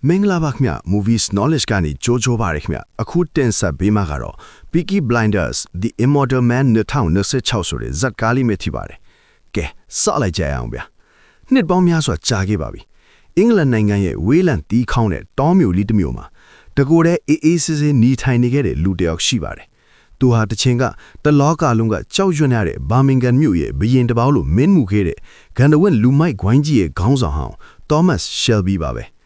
မင်္ဂလာပါခင်ဗျ Movies Knowledge ကနေကြိုးပါရခင်ဗျအခုတင်ဆက်ပေးမှာကတော့ Peaky Blinders The Immortal Man 2026ဆိုတဲ့ဇာတ်ကားလေးမျိုးဖြစ်ပါတယ်။ကဲစလိုက်ကြရအောင်ဗျ။နှစ်ပေါင်းများစွာကြာခဲ့ပါပြီ။အင်္ဂလန်နိုင်ငံရဲ့ဝေးလံတီးခေါင်းတဲ့တောမြို့လေးတစ်မြို့မှာတကိုယ်တည်းအေးဆေးဆေးနေထိုင်နေခဲ့တဲ့လူတစ်ယောက်ရှိပါတယ်။သူဟာတချိန်ကတလောကလုံးကကြောက်ရွံ့ရတဲ့ဘာမင်ဂမ်မြို့ရဲ့ဘရင်တစ်ပေါင်းလိုမင်းမှုခဲ့တဲ့ဂန္ဓဝင်လူမိုက်ဂွိုင်းကြီးရဲ့ခေါင်းဆောင်ဟောင်း Thomas Shelby ပါပဲ။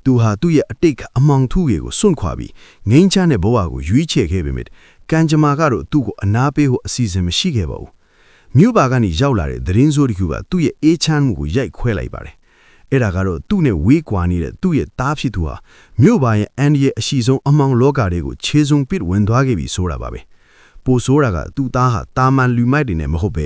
သူဟာသူ့ရဲ့အတိတ်ကအမောင်ထုတွေကိုစွန့်ခွာပြီးငိမ့်ချမ်းတဲ့ဘဝကိုရွေးချယ်ခဲ့ပေမဲ့ကံကြမ္မာကတော့သူ့ကိုအနာပေးဖို့အစီအစဉ်မရှိခဲ့ပါဘူး။မြို့ပါကနေရောက်လာတဲ့သတင်းစိုးတစ်ခုကသူ့ရဲ့အေးချမ်းမှုကိုရိုက်ခွဲလိုက်ပါတယ်။အဲ့ဒါကတော့သူ့နဲ့ဝေးကွာနေတဲ့သူ့ရဲ့သားဖြစ်သူဟာမြို့ပါရဲ့အန်ဒီရဲ့အရှိဆုံးအမောင်လောကတွေကိုခြေစုံပစ်ဝင်သွားခဲ့ပြီဆိုတာပါပဲ။ပိုဆိုးတာကသူ့သားဟာတာမန်လူမိုက်တွေနဲ့မဟုတ်ပ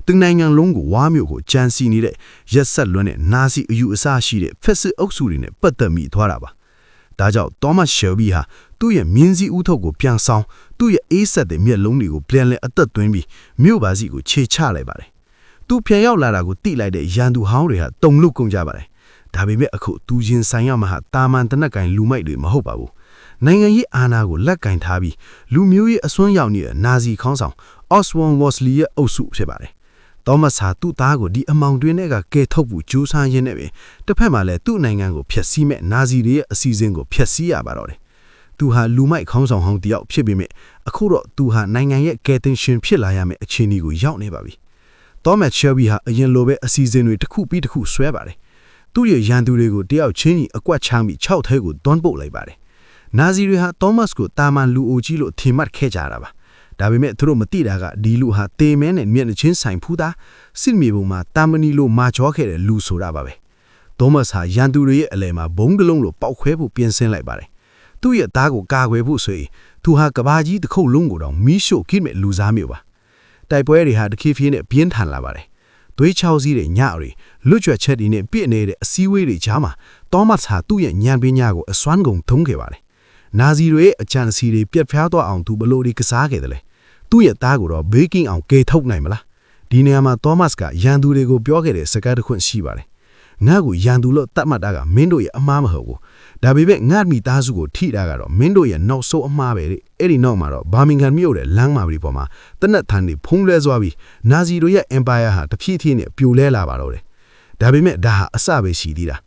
ဲသူနိုင်ငံလုံးကိုဝါမျိုးကိုကြံစီနေတဲ့ရက်ဆက်လွန်းတဲ့နာစီအယူအဆရှိတဲ့ဖက်စစ်အုပ်စုတွေနဲ့ပတ်သက်မိသွားတာပါ။ဒါကြောင့် Thomas Shelby ဟာသူ့ရဲ့မြင်းစည်းဥထုတ်ကိုပြန်ဆောင်သူ့ရဲ့အေးဆက်တဲ့မျက်လုံးတွေကိုပြန်လဲအသက်သွင်းပြီးမြို့ပါစီကိုခြေချလိုက်ပါတယ်။သူပြန်ရောက်လာတာကိုတိလိုက်တဲ့ရန်သူဟောင်းတွေဟာတုန်လှုပ်ကုန်ကြပါတယ်။ဒါပေမဲ့အခုသူချင်းဆိုင်ရမှာဟာတာမန်တနက်ကင်လူမိုက်တွေမဟုတ်ပါဘူး။နိုင်ငံရေးအာဏာကိုလက်ကင်ထားပြီးလူမျိုးရေးအစွန်းရောက်နေတဲ့နာဇီခေါင်းဆောင် Oswald Mosley ရဲ့အုပ်စုဖြစ်ပါတယ်။ Thomas ဟာသူ့သားကိုဒီအမောင်တွင်းထဲကကယ်ထုတ်ဖို့ကြိုးစားရင်းနဲ့ပဲတစ်ဖက်မှာလည်းသူ့နိုင်ငံကိုဖျက်ဆီးမဲ့နာဇီတွေရဲ့အစီအစဉ်ကိုဖျက်ဆီးရပါတော့တယ်။သူဟာလူမိုက်ခေါင်းဆောင်ဟောင်းတယောက်ဖြစ်ပေမဲ့အခုတော့သူဟာနိုင်ငံရဲ့ကယ်တင်ရှင်ဖြစ်လာရမယ့်အခြေအနေကိုရောက်နေပါပြီ။ Thomas Shelby ဟာအရင်လိုပဲအစီအစဉ်တွေတစ်ခုပြီးတစ်ခုဆွဲပါတယ်။သူ့ရဲ့ရန်သူတွေကိုတယောက်ချင်းကြီးအကွက်ချမ်းပြီး6ထဲကိုတွန်းပုတ်လိုက်ပါတယ်။နာဇီတွေဟာ Thomas ကိုတာမန်လူအိုကြီးလို့ထင်မှတ်ခဲ့ကြတာပါ။ဒါပေမဲ့သူတို့မသိတာကဒီလူဟာတေမဲနဲ့မျက်နှာချင်းဆိုင်ဖူးတာစစ်မြေပုံမှာတာမနီလိုမာချောခဲ့တဲ့လူဆိုတာပါပဲ။ Thomas ဟာရန်သူတွေရဲ့အလဲမှာဘုံကလုံးလိုပေါက်ခွဲဖို့ပြင်ဆင်လိုက်ပါတယ်။သူ့ရဲ့သားကိုကာကွယ်ဖို့ဆိုရင်သူဟာကဘာကြီးတစ်ခုလုံးကိုတောင်မီးရှို့ခိမဲ့လူစားမျိုးပါ။တိုက်ပွဲတွေဟာတခေဖြည်းနဲ့ပြင်းထန်လာပါတယ်။သွေးချောင်းစည်းတဲ့ညတွေလွတ်ကျွတ်ချက်တွေနဲ့ပြည့်နေတဲ့အစည်းအဝေးတွေကြားမှာ Thomas ဟာသူ့ရဲ့ညံပညာကိုအစွမ်းကုန်သုံးခဲ့ပါတယ်။နာဇီတွေရဲ့အကြံစီတွေပြတ်ဖျားသွားအောင်သူဘလို့ဒီကစားခဲ့တယ်လေသူ့ရဲ့သားကိုတော့ဘေးကင်းအောင်ကယ်ထုတ်နိုင်မလားဒီနေရာမှာ Thomas ကရန်သူတွေကိုပြောခဲ့တဲ့စကားတစ်ခွန်းရှိပါတယ်ငါ့ကိုရန်သူလို့တတ်မှတ်တာကမင်းတို့ရဲ့အမှားမဟုတ်ဘူးဒါပေမဲ့ငါ့မိသားစုကိုထိတာကတော့မင်းတို့ရဲ့နောက်ဆုံးအမှားပဲတဲ့အဲ့ဒီနောက်မှာတော့ဘာမင်ဂမ်မြို့ရဲ့လမ်းမာပြီးပေါ်မှာတနက်ထန်တွေဖုံးလွှဲသွားပြီးနာဇီတို့ရဲ့ empire ဟာတဖြည်းဖြည်းနဲ့ပြိုလဲလာပါတော့တယ်ဒါပေမဲ့ဒါဟာအစပဲရှိသေးတာ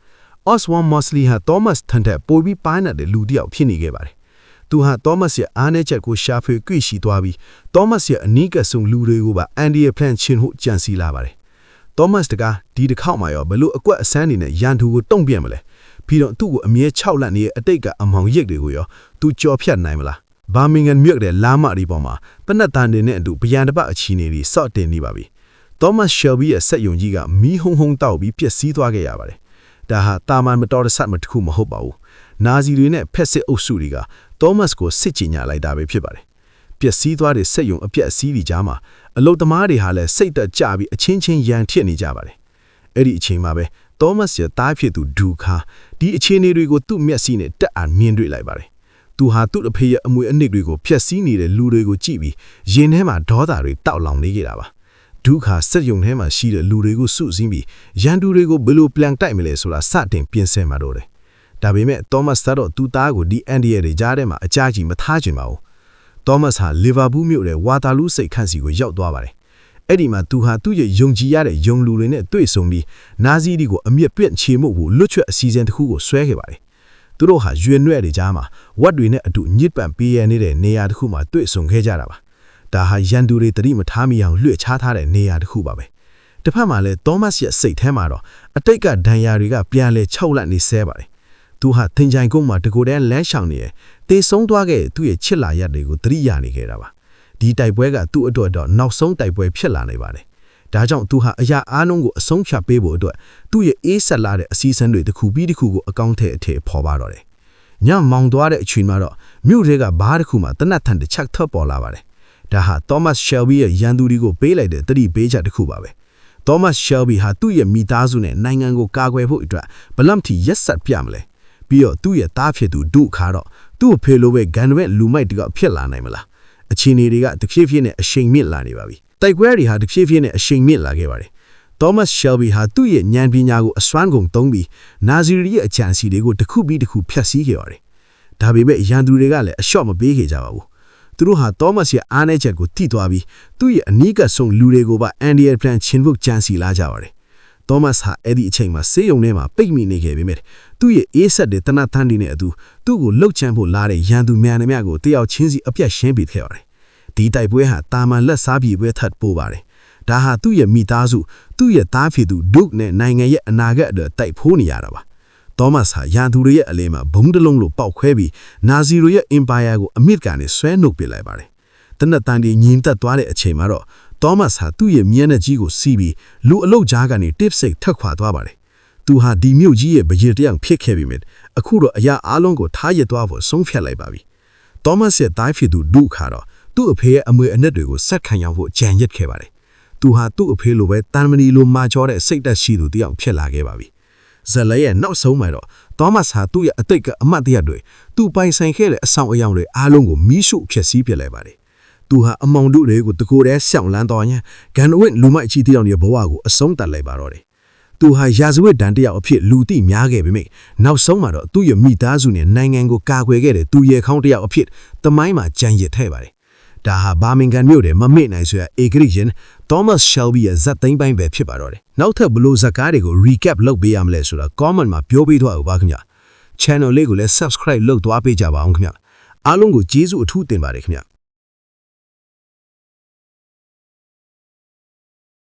Oswald Mosley ဟာ Thomas ထန်တဲ့ပိုပြီးပိုင်းတဲ့လူတစ်ယောက်ဖြစ်နေခဲ့ပါတယ်။သူဟာ Thomas ရဲ့အားနည်းချက်ကိုရှာဖွေတွေ့ရှိသွားပြီး Thomas ရဲ့အနီးကပ်ဆုံးလူတွေကိုပါအန်ဒီရဲ့ plan ချင်းဟုကြံစည်လာပါတယ်။ Thomas တကားဒီတစ်ခေါက်မှာရောဘလို့အကွက်အစမ်းနေနဲ့ရန်သူကိုတုံ့ပြန်မလဲ။ပြီးတော့သူ့ကိုအမြဲ6လန့်နေတဲ့အတိတ်ကအမောင်ရိပ်တွေကိုရောသူကြော်ဖြတ်နိုင်မလား။ဘာမင်ဂမ်မြို့တဲ့လာမရီပေါ်မှာပနက်တန်တွေနဲ့အတူဗျံတပအခြေအနေတွေစော့တင်နေပါပြီ။ Thomas Shelby ရဲ့စက်ယုံကြီးကမီးဟုံတောက်ပြီးပျက်စီးသွားခဲ့ရပါတယ်။ဒါဟာတာမန်မတော်တဆမတစ်ခုမဟုတ်ပါဘူး။နာဇီတွေနဲ့ဖက်စစ်အုပ်စုတွေက Thomas ကိုစစ်ကြညာလိုက်တာပဲဖြစ်ပါတယ်။ပျက်စီးသွားတဲ့စက်ယုံအပြက်အစီးတွေကြားမှာအလုတ်သမားတွေဟာလည်းစိတ်တက်ကြပြီးအချင်းချင်းရန်ထစ်နေကြပါတယ်။အဲ့ဒီအချိန်မှာပဲ Thomas ရဲ့တားဖြစ်သူဒူခါဒီအခြေအနေတွေကိုသူ့မျက်စိနဲ့တက်အားမြင်တွေ့လိုက်ပါတယ်။သူဟာသူ့အဖေရဲ့အမွေအနှစ်တွေကိုဖျက်ဆီးနေတဲ့လူတွေကိုကြည့်ပြီးရင်ထဲမှာဒေါသတွေတောက်လောင်နေကြတာပါ။ဒုခါစက်ယုံထဲမှာရှိတဲ့လူတွေကိုစုစည်းပြီးရန်သူတွေကိုဘယ်လိုပြန်တိုက်မလဲဆိုတာစတင်ပြင်ဆင်မှာတော့တယ်။ဒါပေမဲ့ Thomas ကတော့သူ့သားကိုဒီအန်ဒီရဲ့တွေကြားထဲမှာအကြကြီးမထားချင်ပါဘူး။ Thomas ဟာလီဗာပူးမြို့ရဲ့ဝါတာလူးစိတ်ခန့်စီကိုရောက်သွားပါတယ်။အဲ့ဒီမှာသူဟာသူ့ရဲ့ယုံကြည်ရတဲ့ယုံလူတွေနဲ့တွေ့ဆုံပြီးနာဇီတွေကိုအမြင့်ပြန့်ချေမှုကိုလွတ်ချွတ်အစီအစဉ်တစ်ခုကိုဆွဲခဲ့ပါတယ်။သူတို့ဟာရွှေနွဲ့တွေကြားမှာဝတ်တွေနဲ့အတူညစ်ပတ်ပေးရနေတဲ့နေရာတစ်ခုမှာတွေ့ဆုံခဲ့ကြတာပါ။ဒါဟာရန်သူတွေတတိမထားမိအောင်လွှဲချထားတဲ့နေရာတစ်ခုပါပဲ။တစ်ဖက်မှာလည်း Thomas ရဲ့စိတ်ထဲမှာတော့အတိတ်ကဒဏ်ရာတွေကပြန်လဲ6လနေဆဲပါတယ်။သူဟာသင်္ချိုင်ကုန်းမှာတကိုယ်တည်းလမ်းရှောင်နေရတေဆုံးသွားခဲ့သူ့ရဲ့ချစ်လာရက်တွေကိုသတိရနေခဲ့တာပါ။ဒီတိုက်ပွဲကသူ့အတွက်တော့နောက်ဆုံးတိုက်ပွဲဖြစ်လာနေပါတယ်။ဒါကြောင့်သူဟာအရာအားလုံးကိုအဆုံးဖြတ်ပေးဖို့အတွက်သူ့ရဲ့အေးဆက်လာတဲ့အစီအစဉ်တွေတစ်ခုပြီးတစ်ခုကိုအကောင့်ထဲအထည့်ဖော်ပါတော့တယ်။ညမောင်သွားတဲ့အချိန်မှာတော့မြို့တွေကဘားတစ်ခုမှာတနတ်ထန်တစ်ချက်ထွက်ပေါ်လာပါတယ်။ဒါဟာ Thomas Shelby ရဲ့ရန်သူတွေကိုပေးလိုက်တဲ့သတိပေးချက်တစ်ခုပါပဲ။ Thomas Shelby ဟာသူ့ရဲ့မိသားစုနဲ့နိုင်ငံကိုကာကွယ်ဖို့အတွက်ဘလမ်တီရက်ဆက်ပြမလဲ။ပြီးတော့သူ့ရဲ့သားဖြစ်သူဒုခါတော့သူ့ကိုဖေလို့ပဲဂန်ဝဲလူမိုက်တကဖြစ်လာနိုင်မလား။အခြေအနေတွေကတဖြည်းဖြည်းနဲ့အရှိန်မြင့်လာနေပါပြီ။တိုက်ပွဲတွေဟာတဖြည်းဖြည်းနဲ့အရှိန်မြင့်လာခဲ့ပါတယ်။ Thomas Shelby ဟာသူ့ရဲ့ဉာဏ်ပညာကိုအစွမ်းကုန်သုံးပြီးနာဇီရီရဲ့အကြံစီတွေကိုတစ်ခုပြီးတစ်ခုဖျက်ဆီးခဲ့ပါတယ်။ဒါပေမဲ့ရန်သူတွေကလည်းအလျှော့မပေးခဲ့ကြပါဘူး။သူတို့ဟာ Thomas ရဲ့အားနည်းချက်ကိုထိသွားပြီးသူ့ရဲ့အနီးကပ်ဆုံးလူတွေကိုပါ Andiel Plan ချင်းဖို့ကြံစီလာကြပါတယ်။ Thomas ဟာအဲ့ဒီအချိန်မှာဆေးရုံထဲမှာပိတ်မိနေခဲ့ပေမဲ့သူ့ရဲ့အေးဆက်တဲ့တနတ်ထန်းတွေနဲ့အတူသူ့ကိုလှုပ်ချမ်းဖို့လာတဲ့ရန်သူများနှမျှကိုတယောက်ချင်းစီအပြတ်ရှင်းပစ်ခဲ့ပါတယ်။ဒီတိုက်ပွဲဟာတာမန်လက်စားပြေပွဲထပ်ပိုးပါတယ်။ဒါဟာသူ့ရဲ့မိသားစုသူ့ရဲ့သားဖြစ်သူ Duke နဲ့နိုင်ငံရဲ့အနာဂတ်အတွက်တိုက်ဖိုးနေရတာပါ။ Thomas ဟာရန်သူတွေရဲ့အလဲမှာဘုံတလုံးလိုပေါက်ခွဲပြီးနာဇီတွေရဲ့ Empire ကိုအမြင့်ကနေဆွဲနှုတ်ပစ်လိုက်ပါတယ်။တနတ်တန်တွေညင်သက်သွားတဲ့အချိန်မှာတော့ Thomas ဟာသူ့ရဲ့မျက်နှာကြီးကိုစီးပြီးလူအလုတ်ကြားကနေ tip စိတ်ထက်ခွာသွားပါတယ်။သူဟာဒီမြို့ကြီးရဲ့ဘရင်တယောက်ဖြစ်ခဲ့ပြီမြစ်အခုတော့အရာအလုံးကိုထားရသွားဖို့ဆုံးဖြတ်လိုက်ပါပြီ။ Thomas ရဲ့သားဖြစ်သူ Duke ကတော့သူ့အဖေရဲ့အမွေအနှစ်တွေကိုဆက်ခံရဖို့ကြံရစ်ခဲ့ပါတယ်။သူဟာသူ့အဖေလိုပဲတန်မဏီလိုမာကျောတဲ့စိတ်သက်ရှိသူတယောက်ဖြစ်လာခဲ့ပါပြီ။ဇလရဲ့နောက်ဆုံးမှာတော့ Thomas ဟာသူ့ရဲ့အတိတ်ကအမတ်တရတွေသူပိုင်ဆိုင်ခဲ့တဲ့အဆောင်အယောင်တွေအားလုံးကိုမီးရှို့ဖျက်ဆီးပစ်လိုက်ပါတယ်။သူဟာအမောင်တို့တွေကိုတကိုယ်တည်းဆောင်းလန်းတော်ရင်ဂန်ဝင့်လူမိုက်ကြီးတယောက်ရဲ့ဘဝကိုအဆုံးသတ်လိုက်ပါတော့တယ်။သူဟာရာဇဝတ်တန်တယောက်အဖြစ်လူသိများခဲ့ပေမဲ့နောက်ဆုံးမှာတော့သူ့ရဲ့မိသားစုနဲ့နိုင်ငံကိုကာကွယ်ခဲ့တဲ့သူရဲခေါင်းတယောက်အဖြစ်တမိုင်းမှာကြံရစ်ထဲပါတယ်။ဒါဟာဘာမင်ဂန်မြို့တဲ့မမေ့နိုင်ဆိုရအေဂရိဂျင် Thomas Shelby ရဲ့ဇက်သိမ်းပိုင်းပဲဖြစ်ပါတော့တယ်။နောက်ထပ်ဘလို့ဇက်ကားတွေကို recap လုပ်ပေးရမလဲဆိုတာ comment မှာပြောပေးသွားဦးပါခင်ဗျာ။ channel လေးကိုလည်း subscribe လုပ်သွားပေးကြပါအောင်ခင်ဗျာ။အားလုံးကိုကျေးဇူးအထူးတင်ပါတယ်ခင်ဗျာ။